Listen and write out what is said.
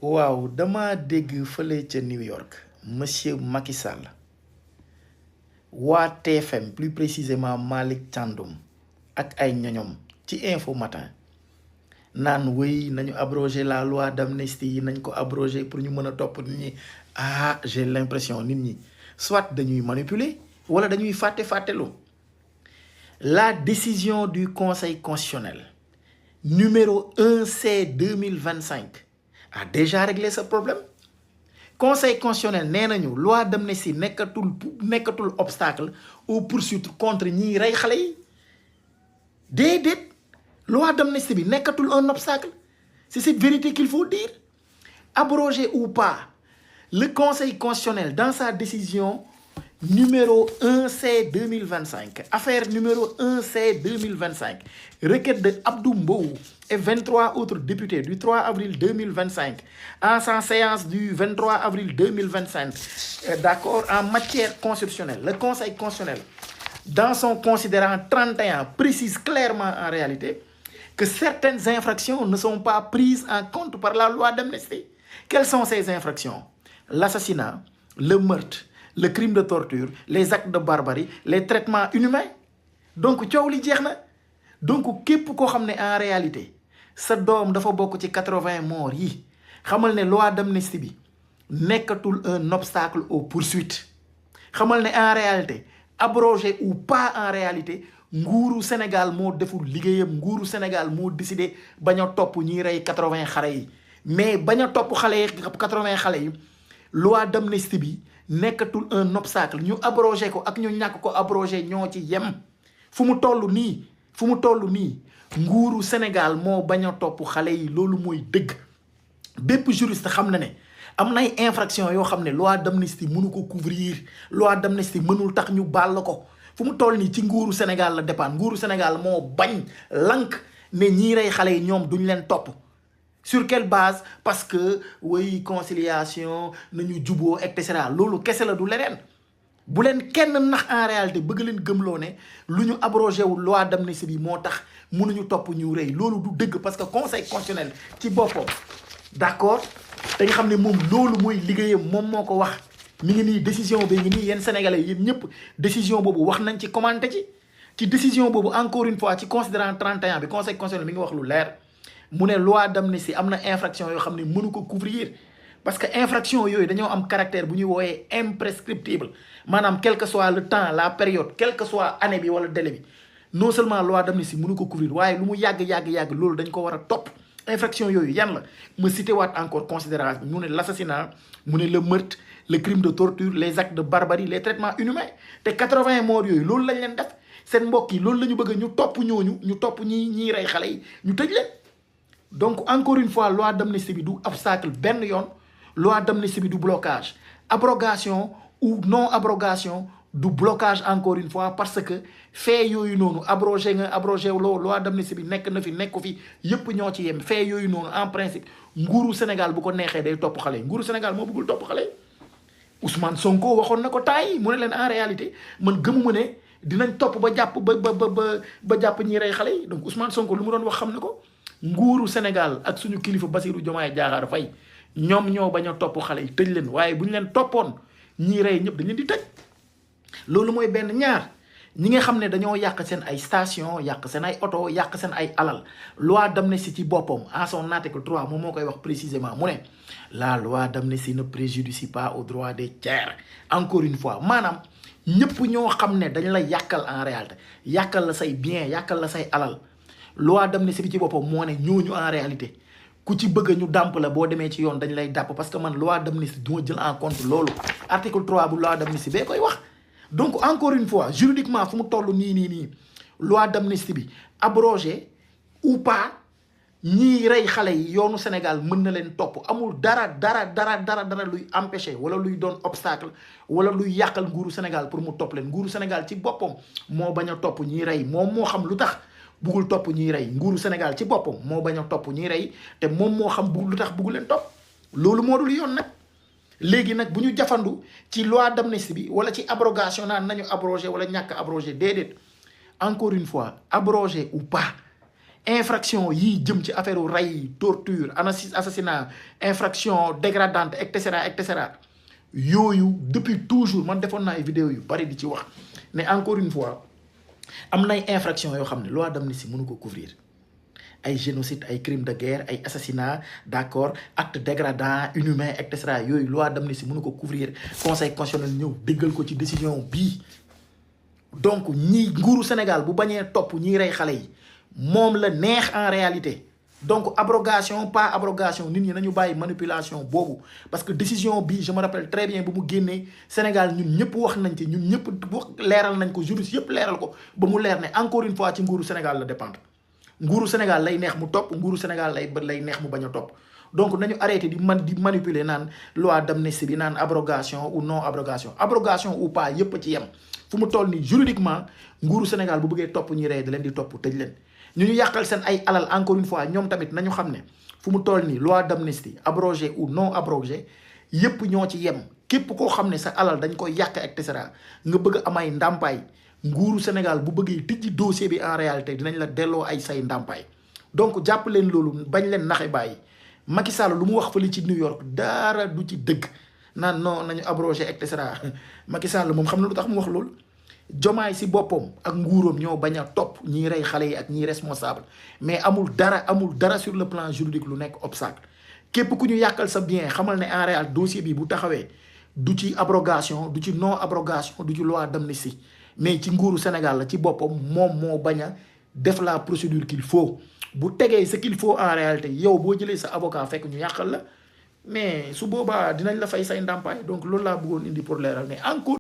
waaw dama dégg fële ca New York monsieur Macky Sall waa TFM plus précisément Malick Thiandoum ak ay ñoñom ci Info Matin naan wéy nañu abroger la loi d'amnistie nañ ko abroger pour ñu mën a topp nit ñi. J'ai l'impression nit ñi soit dañuy manipuler wala dañuy fàttelu. La décision du Conseil constitutionnel numéro 1C 2025 a déjà réglé ce problème. Conseil constitutionnel nee nañu loi d'amnistie nekkatul obstacle aux poursuites contre ñiy rey xale yi déedéet loi d'amnistie bi nekkatul un obstacle. C'est cette vérité qu'il faut dire. Abrogé ou pas, le Conseil constitutionnel dans sa décision numéro 1C 2025, affaire numéro 1C 2025, requête de Abdou Mbow et 23 autres députés du 3 avril 2025, en sa séance du 23 avril 2025, d'accord, en matière constitutionnelle. Le Conseil constitutionnel, dans son considérant 31, précise clairement en réalité que certaines infractions ne sont pas prises en compte par la loi d'amnistie. Quelles sont ces infractions? L'assassinat, le meurtre, le crime de torture, les actes de barbarie, les traitements inhumains. Donc coow li jeex na. Donc képp koo xam ne en réalité sa doom dafa bokk ci 80 morts yi xamal ne loi d'amnistie bi nekkatul un obstacle aux poursuites. Xamal ne en réalité abrogé ou pas en réalité nguuru Sénégal moo deful liggéeyam. Nguuru Sénégal moo décidé bañ a topp ñiy rey 80 xale yi mais bañ a topp xale yi 80 xale yi loi d'amnistie bi nekkatul un obstacle. ñu abrogé ko ak ñu ñàkk ko abrogé ñoo ci yem. fu mu toll nii nguuru Sénégal moo bañ a topp xale yi. Loolu mooy dëgg. bépp juriste xam na ne am nay infraction yoo xam ne loi d'amnistie mënu ko couvrir. Loi d'amnistie mënul tax ñu baal ko. fu mu toll nii ci nguuru Sénégal la dépendre. Nguuru Sénégal moo bañ lank ne ñii rey xale yi ñoom duñ leen topp. Sur quelle base? Parce que oui, conciliation nañu juboo et cetera. Loolu kese la du leneen. bu leen kenn nax en réalité bëgg leen gëmloo ne lu ñu abrogé wu loi d'amnistie bi moo tax mënuñu topp ñu rëy. Loolu du dëgg parce que conseil constitutionnel ci boppam d'accord te nga xam ne moom loolu mooy liggéeyam moom moo ko wax. mi ngi nii décision bi ngi nii yéen sénégalais yéen ñëpp décision boobu wax nañ ci commenté ci décision boobu encore une fois ci considérant 31 bi conseil constitutionnel mi ngi wax lu leer. mu ne loi d'amnistie am na infraction yoo xam ne mënu ko couvrir parce que infraction yooyu dañoo am caractère bu ñuy wooyee imprescriptible. Maanaam quel que soit le temps la période quel que soit année bi wala délai bi non seulement loi d'amnistie mënu ko couvrir waaye lu mu yàgg loolu dañ ko war a topp. Infraction yooyu yan la ma cité waat encore considération mu ne l'assassinat mu ne le meurtre le crime de torture les actes de barbarie les traitements inhumains te 80 morts yooyu loolu lañ leen def. Seen mbokk yi loolu la ñu bëgg ñu topp ñooñu ñu topp ñiy rey xale yi ñu tëj leen. Donc encore une fois loi d'amnistie bi du obstacle benn yoon. Loi d'amnistie bi du blocage. Abrogation ou non abrogation du blocage encore une fois parce que fait yooyu noonu abrogé loo loi d'amnistie bi nekk na fi nekku fi yëpp ñoo ci yem. Fait yooyu noonu en principe nguuru Sénégal bu ko neexee day topp xale yi. Nguuru Sénégal moo bëggul topp xale yi. Ousmane Sonko waxoon na ko taay mu ne leen en réalité man gëmuma ne dinañ topp ba jàpp ba jàpp ñi rey xale yi. Donc Ousmane Sonko lu mu doon wax xam na ko. Nguuru Sénégal ak suñu kilifa Bassirou Diomaye Diakhar Faye ñoom ñoo bañ a topp xale yi tëj leen waaye bu ñu leen toppoon ñii rey ñëpp dañ leen di tëj. Loolu mooy benn. ñaar ñi nga xam ne dañoo yàq seen ay station yàq seen ay oto yàq seen ay alal. Loi d'amnistie ci boppam en son article 3 moom moo koy wax précisément mu ne la loi d'amnistie ne préjudicie pas aux droits des tiers. Encore une fois maanaam ñëpp ñoo xam ne dañ la yàqal en réalité yàqal la say bien yàqal la say alal. Loi d'amnistie bi ci boppam moo ne ñooñu en réalité ku ci bëgg ñu dàmp la boo demee ci yoon dañ lay dàpp parce que man loi d'amnistie du ma jël en compte loolu. Article 3 bu loi d'amnistie bee koy wax. Donc encore une fois juridiquement fu mu toll nii loi d'amnistie bi abrogé ou pas ñiy rey xale yi yoonu Sénégal mën na leen topp. Amul dara luy empêcher wala luy doon obstacle wala luy yàqal nguuru Sénégal pour mu topp leen. Nguuru Sénégal ci boppam moo bañ a topp ñiy rey moom moo xam lu tax. Bugul topp ñiy rey. Nguuru Sénégal ci boppam moo bañ a topp ñiy rey te moom moo xam lu tax bugul leen topp. Loolu moo dul yoon nag. Léegi nag bu ñu jafandu ci loi d'amnistie bi wala ci abrogation naan nañu abrogé wala ñàkk abrogé déedéet. Encore une fois abrogé ou pas infraction yi jëm ci affaire ray torture assassinat infraction dégradante et cetera yooyu depuis toujours man defoon naa ay vidéo yu bari di ci wax mais encore une fois am nay infraction yoo xam ne loi d'amnistie mënu ko couvrir ay génocide ay crime de guerre ay assassinat d'accord acte dégradant inhumain et cetera yooyu loi d'amnistie mënu ko couvrir conseil constitutionnel ñëw déggal ko ci décision bii donc ñi nguuru Sénégal bu bañee topp ñiy rey xale yi moom la neex en réalité donc abrogation pas abrogation nit ñi nañu bàyyi manipulation boobu parce que décision bi je me rappelle très bien bu mu génnee Sénégal ñun ñëpp wax nañ ci ñun ñëpp wax leeral nañ ko juriste yëpp leeral ko ba mu leer ne encore une fois ci nguuru Sénégal la dépendre nguuru Sénégal lay neex mu topp nguuru Sénégal lay neex mu bañ a topp donc nañu arrêté di manipuler naan loi d'amnistie bi naan abrogation ou non abrogation ou pas yëpp ci yem fu mu toll nii juridiquement nguuru Sénégal bu bëggee topp ñi rey da leen di topp tëj leen ñu yàqal seen ay alal encore une fois ñoom tamit nañu xam ne fu mu toll nii loi d'amnistie abrogé ou non abrogé yëpp ñoo ci yem képp koo xam ne sa alal dañ koy yàq et cetera nga bëgg amay ndàmpaay nguuru Sénégal bu bëggee tijji dossier bi en réalité dinañ la delloo ay say ndàmpaay donc jàpp leen loolu bañ leen naxe bàyyi Macky Sall lu mu wax fële ci New York dara du ci dëgg naan non nañu abrogé et cetera Macky Sall moom xam na lu tax mu wax loolu Jomaay si boppam ak nguuram ñoo bañ a topp ñiy rey xale yi ak ñiy responsable mais amul dara sur le plan juridique lu nekk obstacle képp ku ñu yàqal sa bien xamal ne en réalité dossier bi bu taxawee du ci abrogation du ci non abrogation du ci loi d'amnistie mais ci nguuru Sénégal la ci boppam moom moo bañ a def la procédure qu'il faut bu tegee ce qu'il faut en réalité yow boo jëlee sa avocat fekk ñu yàqal la mais su boobaa dinañ la fay say ndàmpaay donc loolu laa bëggoon indi pour leeral mais encore